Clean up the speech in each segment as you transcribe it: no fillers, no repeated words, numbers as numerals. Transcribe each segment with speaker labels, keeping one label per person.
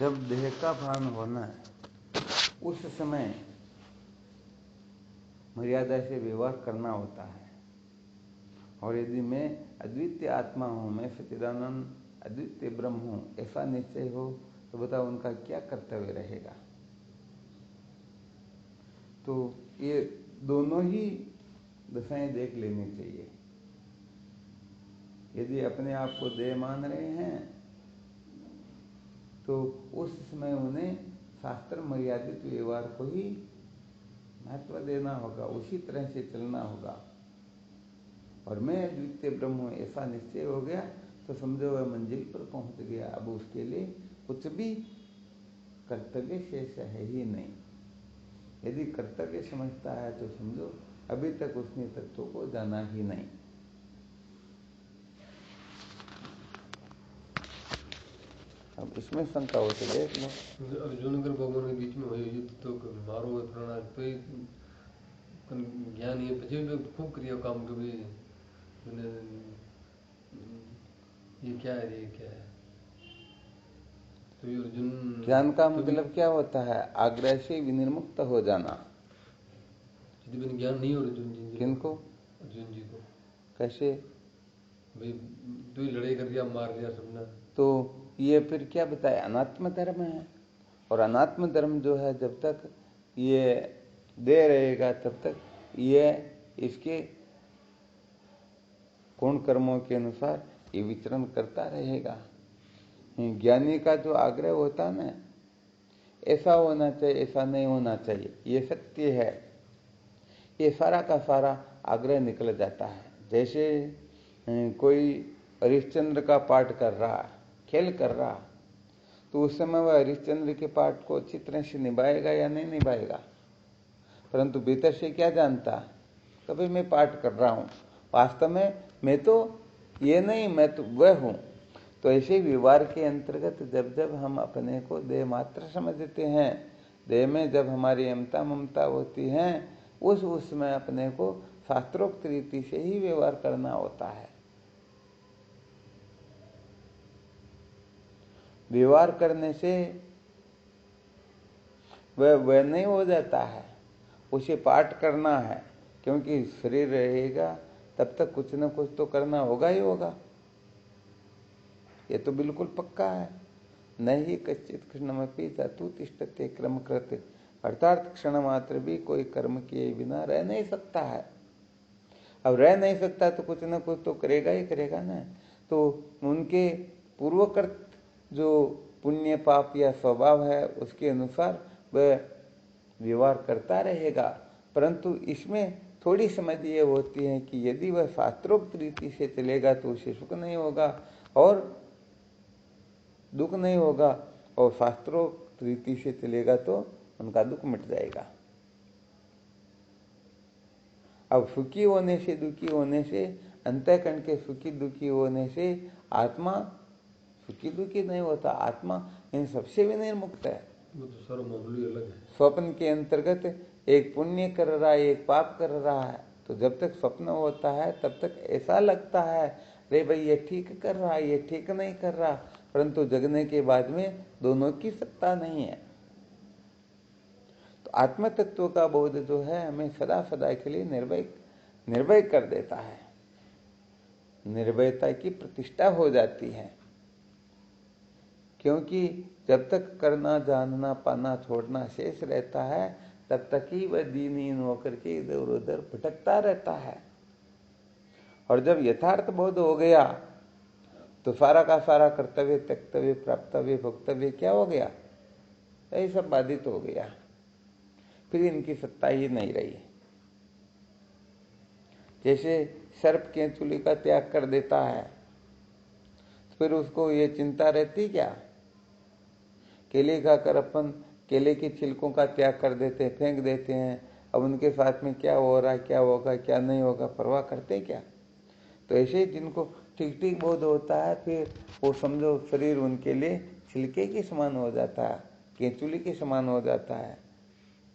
Speaker 1: जब देह का भान होना है उस समय मर्यादा से व्यवहार करना होता है। और यदि मैं अद्वितीय आत्मा हूँ, मैं सच्चिदानंद अद्वितीय ब्रह्म हूँ, ऐसा निश्चय हो तो बताओ उनका क्या कर्तव्य रहेगा। तो ये दोनों ही दशाएं देख लेनी चाहिए। यदि अपने आप को देह मान रहे हैं तो उस समय उन्हें शास्त्र मर्यादित व्यवहार को ही महत्व देना होगा, उसी तरह से चलना होगा। और मैं द्वितीय ब्रह्म हूँ ऐसा निश्चय हो गया तो समझो वह मंजिल पर पहुंच गया। अब उसके लिए कुछ भी कर्तव्य शेष है ही नहीं। यदि कर्तव्य समझता है तो समझो अभी तक उसने तत्व को जाना ही नहीं। अब इसमें शंका हो तो देख लो।
Speaker 2: अर्जुन अगर भगवान के बीच में वही युद्ध तो मारो प्राण तो ज्ञान ये पचे खूब क्रिया काम कभी ये क्या है, ये क्या है। तो अर्जुन
Speaker 1: ज्ञान का मतलब क्या होता है? आग्रह से विनिर्मुक्त हो जाना।
Speaker 2: यदि ज्ञान नहीं हो अर्जुन जी,
Speaker 1: किनको?
Speaker 2: अर्जुन जी को।
Speaker 1: कैसे
Speaker 2: भाई तू ही लड़ाई कर दिया, मार दिया सबने।
Speaker 1: तो ये फिर क्या बताए? अनात्म धर्म है। और अनात्म धर्म जो है जब तक ये दे रहेगा तब तक ये इसके गुण कर्मों के अनुसार ये विचरण करता रहेगा। ज्ञानी का जो आग्रह होता है ना, ऐसा होना चाहिए, ऐसा नहीं होना चाहिए, ये सत्य है, ये सारा का सारा आग्रह निकल जाता है। जैसे कोई हरिश्चंद्र का पाठ कर रहा, खेल कर रहा, तो उस समय वह हरिश्चंद्र के पाठ को अच्छी तरह से निभाएगा या नहीं निभाएगा। परंतु भीतर से क्या जानता, कभी मैं पाठ कर रहा हूं, वास्तव में मैं तो ये नहीं, मैं तो वह हूं। तो ऐसे व्यवहार के अंतर्गत जब जब हम अपने को देह मात्र समझते हैं, देह में जब हमारी अमता ममता होती है, उसमें अपने को शास्त्रोक्त रीति से ही व्यवहार करना होता है। व्यवहार करने से वह नहीं हो जाता है, उसे पाठ करना है, क्योंकि शरीर रहेगा तब तक कुछ न कुछ तो करना होगा ही होगा। ये तो बिल्कुल पक्का है। नहीं कच्चित क्षणमपि तु तिष्ठते क्रम कृत, अर्थात क्षण मात्र भी कोई कर्म किए बिना रह नहीं सकता है। अब रह नहीं सकता तो कुछ न कुछ तो करेगा ही करेगा ना। तो उनके पूर्वकृत जो पुण्य पाप या स्वभाव है उसके अनुसार वह व्यवहार करता रहेगा। परंतु इसमें थोड़ी समझ ये होती है कि यदि वह शास्त्रोक्त रीति से चलेगा तो उसे सुख नहीं होगा और दुख नहीं होगा, और शास्त्रोक्त रीति से चलेगा तो उनका दुख मिट जाएगा। अब सुखी होने से दुखी होने से, अंतःकरण के सुखी दुखी होने से आत्मा सुखी दुखी नहीं होता, आत्मा इन सबसे भी निर्मुक्त है।
Speaker 2: वो तो सारा मामूली अलग है।
Speaker 1: स्वप्न के अंतर्गत एक पुण्य कर रहा है, एक पाप कर रहा है, तो जब तक स्वप्न होता है तब तक ऐसा लगता है रे भाई ये ठीक कर रहा है, ये ठीक नहीं कर रहा, परंतु जगने के बाद में दोनों की सत्ता नहीं है। तो आत्म तत्व का बोध जो है हमें सदा सदा के लिए निर्भय कर देता है। निर्भयता की प्रतिष्ठा हो जाती है, क्योंकि जब तक करना जानना पाना छोड़ना शेष रहता है तब तक ही वह दीनहीन होकर के इधर उधर भटकता रहता है। और जब यथार्थ बोध हो गया तो सारा का सारा कर्तव्य त्यक्तव्य प्राप्तव्य भोक्तव्य क्या हो गया, यही सब बाधित हो गया। फिर इनकी सत्ता ही नहीं रही। जैसे सर्प केंचुली का त्याग कर देता है, फिर उसको ये चिंता रहती क्या? केले खाकर अपन केले के छिलकों का त्याग कर देते हैं, फेंक देते हैं, अब उनके साथ में क्या हो रहा है, क्या होगा क्या नहीं होगा, परवाह करते क्या? तो ऐसे ही जिनको ठीक ठीक बोध होता है फिर वो समझो शरीर उनके लिए छिलके के समान हो जाता है, केंचुली के समान हो जाता है,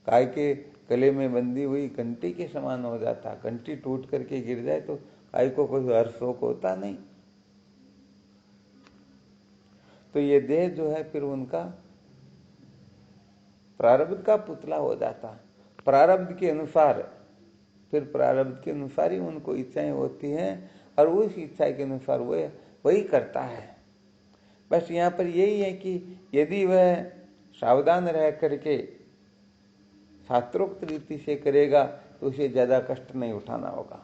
Speaker 1: गाय के गले में बंधी हुई घंटी के समान हो जाता है। घंटी टूट करके गिर जाए तो गाय को कोई हर्ष शोक होता नहीं। तो ये देह जो है फिर उनका प्रारब्ध का पुतला हो जाता, प्रारब्ध के अनुसार, फिर प्रारब्ध के अनुसार ही उनको इच्छाएं होती हैं और उस इच्छा के अनुसार वह वही करता है। बस यहाँ पर यही है कि यदि वह सावधान रह करके शास्त्रोक्त रीति से करेगा तो उसे ज्यादा कष्ट नहीं उठाना होगा,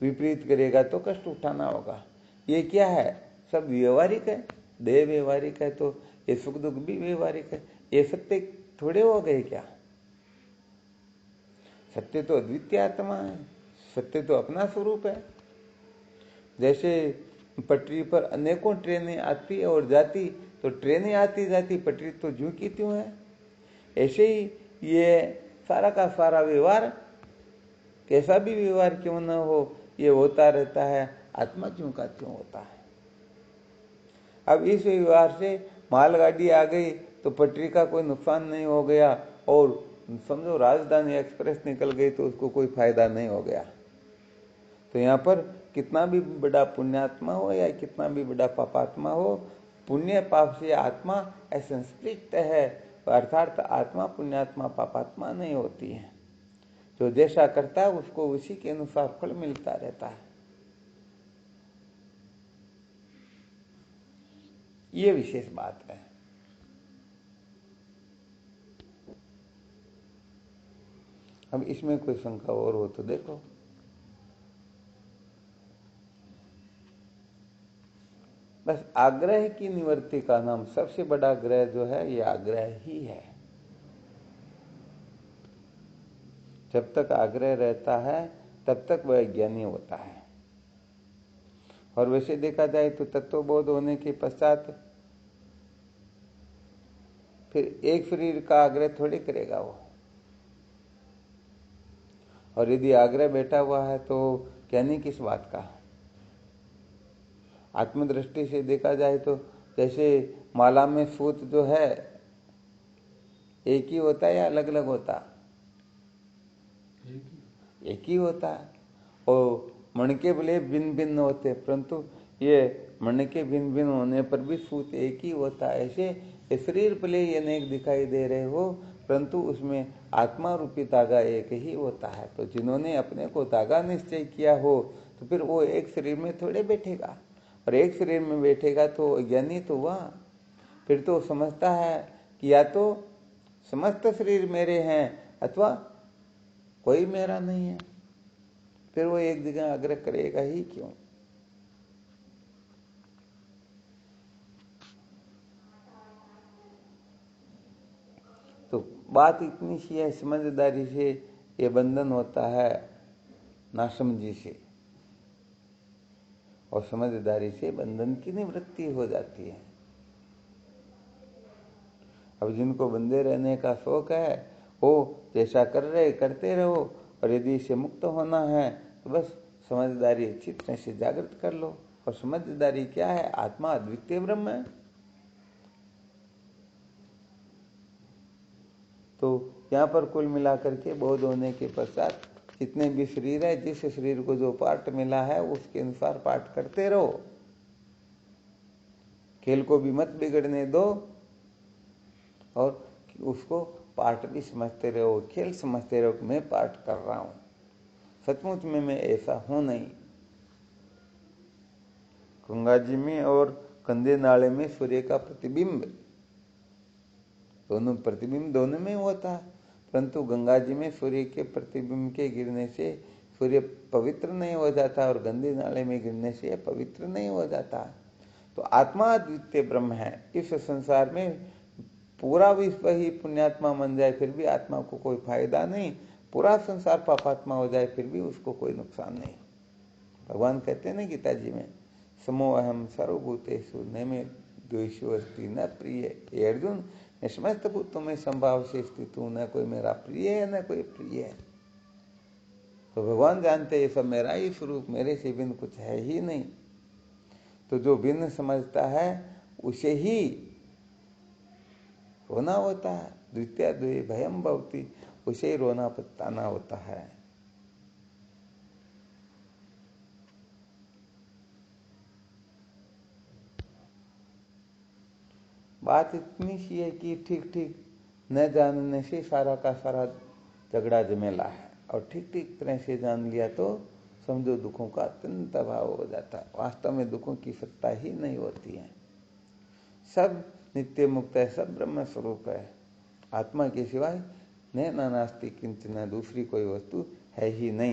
Speaker 1: विपरीत करेगा तो कष्ट उठाना होगा। ये क्या है, सब व्यवहारिक है, देह व्यवहारिक है, तो ये सुख दुख भी व्यवहारिक है। ये सत्य थोड़े हो गए क्या? सत्य तो अद्वितीय आत्मा है, सत्य तो अपना स्वरूप है। जैसे पटरी पर अनेकों ट्रेनें आती और जाती, तो ट्रेनें आती जाती, पटरी तो ज्यों की त्यों है। ऐसे ही ये सारा का सारा व्यवहार, कैसा भी व्यवहार क्यों न हो, ये होता रहता है, आत्मा ज्यों का त्यों होता है। अब इस व्यवहार से मालगाड़ी आ गई तो पटरी का कोई नुकसान नहीं हो गया, और समझो राजधानी एक्सप्रेस निकल गई तो उसको कोई फायदा नहीं हो गया। तो यहाँ पर कितना भी बड़ा पुण्यात्मा हो या कितना भी बड़ा पापात्मा हो, पुण्य पाप से आत्मा असंस्पृत है, अर्थात आत्मा पुण्यात्मा पापात्मा नहीं होती है। जो जैसा करता है उसको उसी के अनुसार फल मिलता रहता है। ये विशेष बात है। अब इसमें कोई शंका और हो तो देखो। बस आग्रह की निवृत्ति का नाम, सबसे बड़ा ग्रह जो है ये आग्रह ही है। जब तक आग्रह रहता है तब तक वह ज्ञानी होता है। और वैसे देखा जाए तो तत्वबोध होने के पश्चात फिर एक शरीर का आग्रह थोड़ी करेगा वो। और यदि आग्रह बैठा हुआ है तो ज्ञानी किस बात का? आत्मदृष्टि से देखा जाए तो जैसे माला में सूत जो है एक ही होता है या अलग अलग होता? एक ही होता है। और मणके भले भिन्न भिन्न होते, परंतु ये मणके भिन्न भिन्न होने पर भी सूत एक ही होता है। ऐसे ये शरीर भले ये अनेक दिखाई दे रहे हो, परंतु उसमें आत्मा रूपी धागा एक ही होता है। तो जिन्होंने अपने को धागा निश्चय किया हो तो फिर वो एक शरीर में थोड़े बैठेगा, और एक शरीर में बैठेगा तो ज्ञानी तो हुआ। फिर तो समझता है कि या तो समस्त शरीर मेरे हैं अथवा कोई मेरा नहीं है। फिर वो एक जगह आग्रह करेगा ही क्यों? तो बात इतनी सी है, समझदारी से ये बंधन होता है, नासमझी से, और समझदारी से बंधन की निवृत्ति हो जाती है। अब जिनको बंधे रहने का शौक है वो जैसा कर रहे करते रहो, और यदि इसे मुक्त होना है तो बस समझदारी अच्छी तरह से जागृत कर लो। और समझदारी क्या है? आत्मा अद्वितीय ब्रह्म है। तो यहाँ पर कुल मिलाकर के बोध होने के पश्चात जितने भी शरीर है, जिस शरीर को जो पाठ मिला है उसके अनुसार पाठ करते रहो। खेल को भी मत बिगड़ने दो, और उसको पाठ भी समझते रहो, खेल समझते रहो कि मैं पाठ कर रहा हूं, सचमुच में मैं ऐसा हूं नहीं। गंगा जी में और कंदे नाले में सूर्य का प्रतिबिंब, दोनों प्रतिबिंब दोनों में होता है, परंतु गंगा जी में सूर्य के प्रतिबिंब के गिरने से सूर्य पवित्र नहीं हो जाता, और गंदे नाले में गिरने से पवित्र नहीं हो जाता। तो आत्मा अद्वितीय ब्रह्म है। इस संसार में पूरा विश्व ही पुण्यात्मा बन जाए फिर भी आत्मा को कोई फायदा नहीं, पूरा संसार पापात्मा हो जाए फिर भी उसको कोई नुकसान नहीं। भगवान कहते हैं ना गीता जी में, समो अहम सर्वभूतेषु न मे द्वेषो अस्ति न प्रिय। हे अर्जुन, मैं समस्त भूतों में संभाव से स्थित हूं, न कोई मेरा प्रिय है न कोई प्रिय है। तो भगवान जानते ये सब मेरा ही स्वरूप, मेरे से भिन्न कुछ है ही नहीं। तो जो भिन्न समझता है उसे ही रोना होता है, द्वितीय द्वे भयम भवति, उसे ही रोना पछताना होता है। बात इतनी सी है कि ठीक ठीक न जानने से सारा का सारा झगड़ा झमेला है, और ठीक ठीक तरह से जान लिया तो समझो दुखों का अत्यंत अभाव हो जाता है। वास्तव में दुखों की सत्ता ही नहीं होती है, सब नित्य मुक्त है, सब ब्रह्म स्वरूप है। आत्मा के सिवाय न नास्ति किंचन, दूसरी कोई वस्तु है ही नहीं।